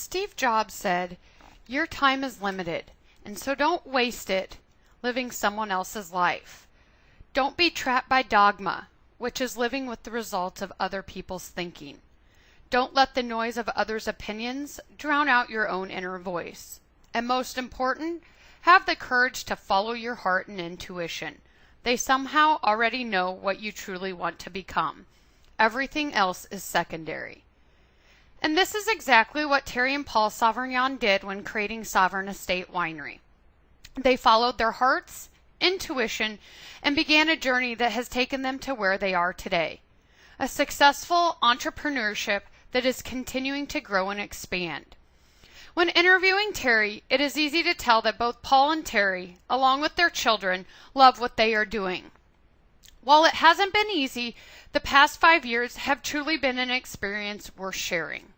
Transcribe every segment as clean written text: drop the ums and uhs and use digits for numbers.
Steve Jobs said, "Your time is limited, and so don't waste it living someone else's life. Don't be trapped by dogma, which is living with the results of other people's thinking. Don't let the noise of others' opinions drown out your own inner voice. And most important, have the courage to follow your heart and intuition. They somehow already know what you truly want to become. Everything else is secondary." And this is exactly what Terry and Paul Sovereign did when creating Sovereign Estate Winery. They followed their hearts, intuition, and began a journey that has taken them to where they are today. A successful entrepreneurship that is continuing to grow and expand. When interviewing Terry, it is easy to tell that both Paul and Terry, along with their children, love what they are doing. While it hasn't been easy, the past 5 years have truly been an experience worth sharing.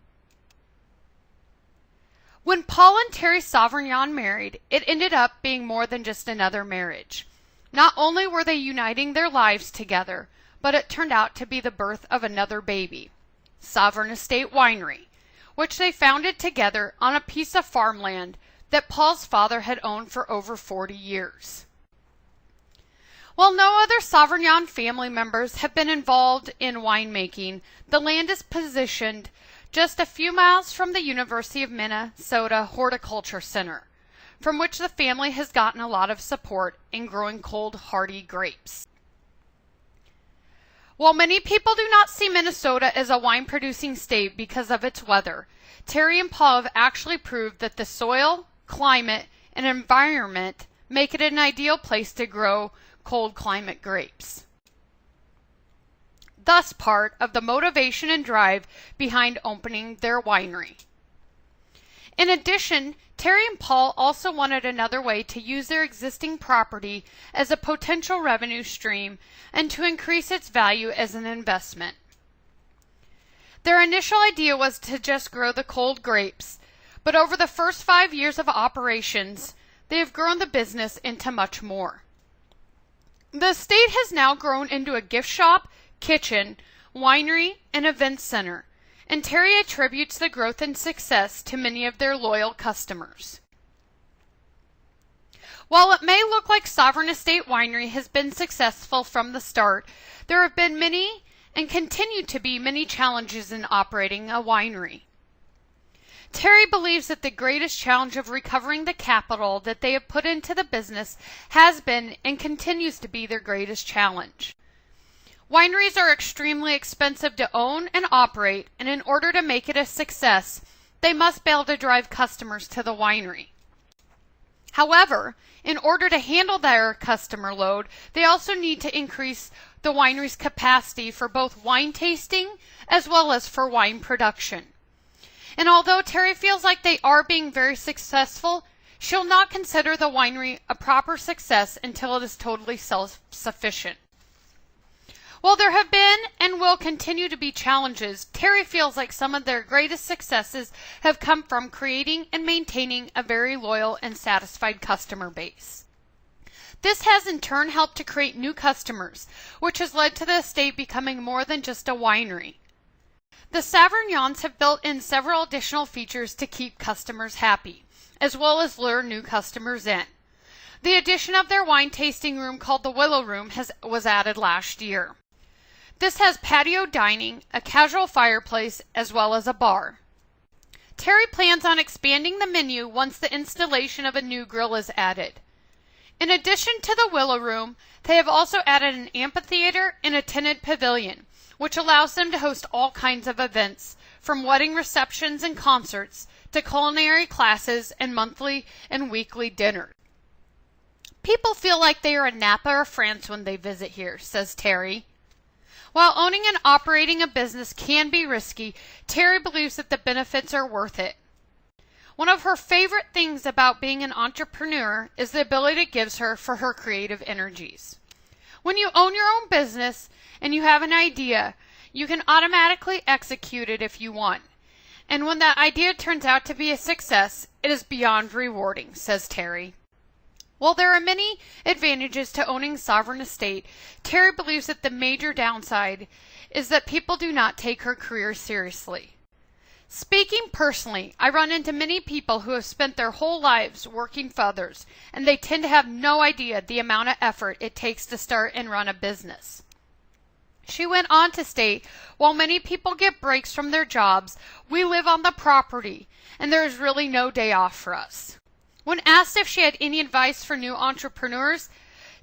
When Paul and Terry Sovereign married, it ended up being more than just another marriage. Not only were they uniting their lives together, but it turned out to be the birth of another baby, Sovereign Estate Winery, which they founded together on a piece of farmland that Paul's father had owned for over 40 years. While no other Sovereign family members have been involved in winemaking, the land is positioned just a few miles from the University of Minnesota Horticulture Center, from which the family has gotten a lot of support in growing cold, hardy grapes. While many people do not see Minnesota as a wine-producing state because of its weather, Terry and Paul have actually proved that the soil, climate, and environment make it an ideal place to grow cold climate grapes. Thus part of the motivation and drive behind opening their winery. In addition, Terry and Paul also wanted another way to use their existing property as a potential revenue stream and to increase its value as an investment. Their initial idea was to just grow the cold grapes, but over the first 5 years of operations, they have grown the business into much more. The estate has now grown into a gift shop, kitchen, winery, and event center, and Terry attributes the growth and success to many of their loyal customers. While it may look like Sovereign Estate Winery has been successful from the start, there have been many and continue to be many challenges in operating a winery. Terry believes that the greatest challenge of recovering the capital that they have put into the business has been and continues to be their greatest challenge. Wineries are extremely expensive to own and operate, and in order to make it a success, they must be able to drive customers to the winery. However, in order to handle their customer load, they also need to increase the winery's capacity for both wine tasting as well as for wine production. And although Terry feels like they are being very successful, she'll not consider the winery a proper success until it is totally self-sufficient. While there have been and will continue to be challenges, Terry feels like some of their greatest successes have come from creating and maintaining a very loyal and satisfied customer base. This has in turn helped to create new customers, which has led to the estate becoming more than just a winery. The Sovereignons have built in several additional features to keep customers happy, as well as lure new customers in. The addition of their wine tasting room called the Willow Room was added last year. This has patio dining, a casual fireplace, as well as a bar. Terry plans on expanding the menu once the installation of a new grill is added. In addition to the Willow Room, they have also added an amphitheater and a tented pavilion, which allows them to host all kinds of events, from wedding receptions and concerts to culinary classes and monthly and weekly dinners. People feel like they are in Napa or France when they visit here, says Terry. While owning and operating a business can be risky, Terry believes that the benefits are worth it. One of her favorite things about being an entrepreneur is the ability it gives her for her creative energies. When you own your own business and you have an idea, you can automatically execute it if you want. And when that idea turns out to be a success, it is beyond rewarding, says Terry. While there are many advantages to owning Sovereign Estate, Terry believes that the major downside is that people do not take her career seriously. Speaking personally, I run into many people who have spent their whole lives working for others, and they tend to have no idea the amount of effort it takes to start and run a business. She went on to state, while many people get breaks from their jobs, we live on the property, and there is really no day off for us. When asked if she had any advice for new entrepreneurs,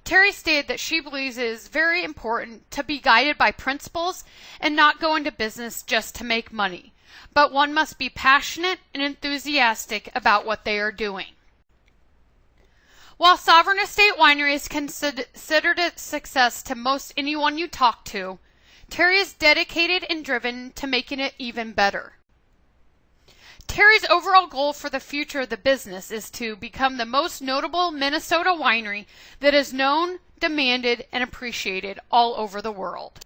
Terry stated that she believes it is very important to be guided by principles and not go into business just to make money, but one must be passionate and enthusiastic about what they are doing. While Sovereign Estate Winery is considered a success to most anyone you talk to, Terry is dedicated and driven to making it even better. Terry's overall goal for the future of the business is to become the most notable Minnesota winery that is known, demanded, and appreciated all over the world.